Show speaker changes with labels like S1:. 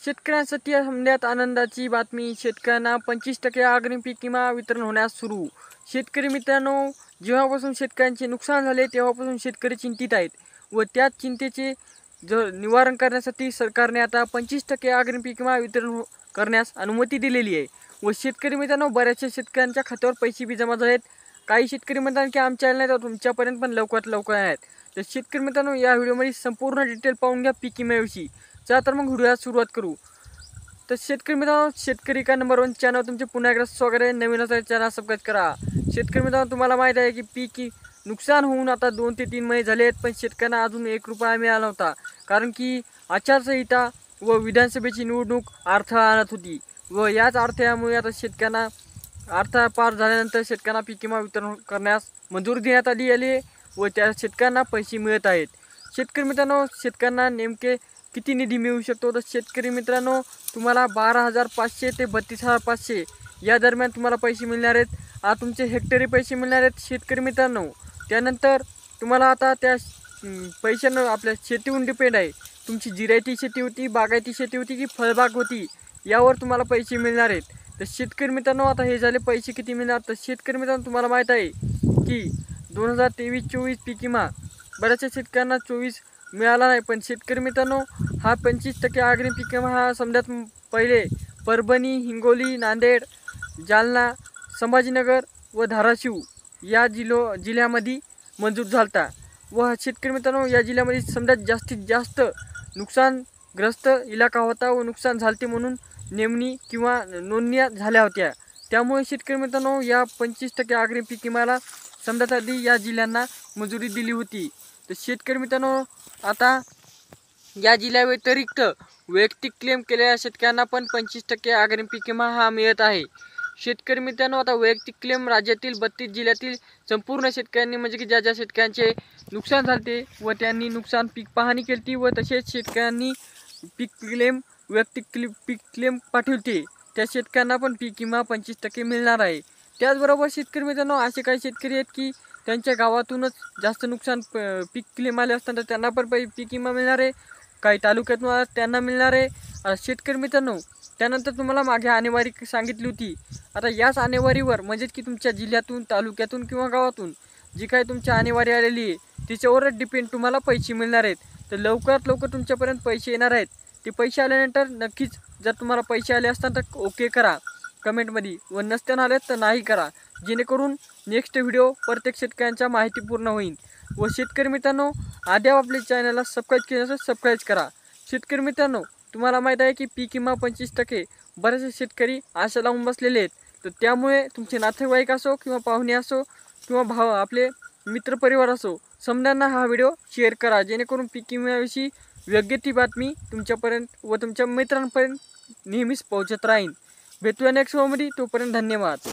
S1: शेतकऱ्यांसाठी हमल्यात आनंदाची बातमी. शेतकऱ्यांना 25% अग्रिम पीक विमा वितरण होण्यास सुरू. शेतकरी मित्रांनो, जेव्हापासून शेतकऱ्यांचे नुकसान झाले तेव्हापासून शेतकरी चिंतित आहेत व त्याच चिंतेचे निवारण करण्यासाठी सरकारने आता 25% अग्रिम पीक विमा वितरण करण्यास अनुमती दिलेली आहे. व शेतकरी मित्रांनो, बऱ्याचशा शेतकऱ्यांच्या खात्यावर पैसे बी जमा झालेत. काही शेतकरी म्हणतात की आमच्या नाही तर तुमच्यापर्यंत पण लवकरात लवकर आहेत. तर शेतकरी मित्रांनो, या व्हिडिओमध्ये संपूर्ण डिटेल पाहून घ्या पीक विम्याविषयी. चला तर मग व्हिडिओला सुरुवात करू. तर शेतकरी मित्रांनो, शेतकरी का नंबर 1 चॅनल तुमचे पुन्हा एकदा स्वागत आहे. नवीन असेल चॅनल सबस्क्राईब करा. शेतकरी मित्रांनो, तुम्हाला माहीत आहे की पीक नुकसान होऊन आता 2 ते 3 महिने झाले आहेत, पण शेतकऱ्यांना अजून 1 रुपया मिळाला नव्हता. कारण की आचारसंहिता व विधानसभेची निवडणूक अडथळा आणत होती व याच अडथळ्यामुळे आता शेतकऱ्यांना अडथळा पार झाल्यानंतर शेतकऱ्यांना पीक विमा वितरण करण्यास मंजुरी देण्यात आली आहे व त्या शेतकऱ्यांना पैसे मिळत आहेत. शेतकरी मित्रांनो, शेतकऱ्यांना नेमके किती निधी मिळू शकतो? तर शेतकरी मित्रांनो, तुम्हाला 12,500 ते 32,500 या दरम्यान तुम्हाला पैसे मिळणार आहेत. आता तुमचे हेक्टरी पैसे मिळणार आहेत शेतकरी मित्रांनो. त्यानंतर तुम्हाला आता त्या पैशांना आपल्या शेतीहून डिपेंड आहे. तुमची जिरायती शेती होती, बागायती शेती होती की फळबाग होती, यावर तुम्हाला पैसे मिळणार आहेत. तर शेतकरी मित्रांनो, आता हे झाले पैसे किती मिळणार. तर शेतकरी मित्रांनो, तुम्हाला माहीत आहे की 2023-24 पीक विमा बऱ्याचशा शेतकऱ्यांना 24 मिळाला नाही. पण शेतकरी मित्रांनो, हा 25% अग्रिम पीक विमा हा समजात पहिले परभणी, हिंगोली, नांदेड, जालना, संभाजीनगर व धाराशिव या जिल्ह्यामध्ये मंजूर झाला व शेतकरी मित्रांनो, या जिल्ह्यामध्ये समजा जास्तीत जास्त नुकसानग्रस्त इलाका होता व नुकसान झालते म्हणून नेमणी किंवा नोंदण्या झाल्या होत्या. त्यामुळे शेतकरी मित्रांनो, या 25% अग्रिम पीक विम्याला समजा आधी या जिल्ह्यांना मंजुरी दिली होती. तर शेतकरी मित्रांनो, आता या जिल्ह्या व्यतिरिक्त वैयक्तिक क्लेम केलेल्या शेतकऱ्यांना पण 25% अग्रिम पीक विमा हा मिळत आहे. शेतकरी मित्रांनो, आता वैयक्तिक क्लेम राज्यातील 32 जिल्ह्यातील संपूर्ण शेतकऱ्यांनी म्हणजे की ज्या शेतकऱ्यांचे नुकसान झाले व त्यांनी नुकसान पीक पाहणी केली व तसेच शेतकऱ्यांनी वैयक्तिक पीक क्लेम पाठवते त्या शेतकऱ्यांना पण पीक विमा 25% मिळणार आहे. त्याचबरोबर शेतकरी मित्रांनो, असे काही शेतकरी आहेत की त्यांच्या गावातूनच जास्त नुकसान पीक क्लेम आले असताना त्यांना पण पीक विमा मिळणार आहे. काही तालुक्यातून त्यांना मिळणार आहे. शेतकरी मित्रांनो, त्यानंतर तुम्हाला मागे आणेवारी सांगितली होती. आता याच आणेवारीवर म्हणजेच की तुमच्या जिल्ह्यातून, तालुक्यातून किंवा गावातून जी काही तुमची आणेवारी आलेली आहे तिच्यावरच डिपेंड तुम्हाला पैसे मिळणार आहेत. तर लवकरात लवकर तुमच्यापर्यंत पैसे येणार आहेत. ते पैसे आल्यानंतर नक्कीच जर तुम्हाला पैसे आले असतात तर ओके करा कमेंटमध्ये व नसताना आले तर नाही करा, जेणेकरून नेक्स्ट व्हिडिओ प्रत्येक शेतकऱ्यांच्या माहितीपूर्ण होईल. व शेतकरी मित्रांनो, आद्या आपल्या चॅनलला सबस्क्राईब केलं असेल सबस्क्राईब करा. शेतकरी मित्रांनो, तुम्हाला माहीत आहे की पीक विमा 25% बरेचसे शेतकरी आशा लावून बसलेले आहेत. तर त्यामुळे तुमचे नातेवाईक असो किंवा पाहुणे असो किंवा आपले मित्रपरिवार असो, समजांना हा व्हिडिओ शेअर करा, जेणेकरून पीक विम्याविषयी योग्य ती बातमी तुमच्यापर्यंत व तुमच्या मित्रांपर्यंत नेहमीच पोहोचत राहील. भेटूया नेक्स्ट व्हिडिओमध्ये. तोपर्यंत धन्यवाद.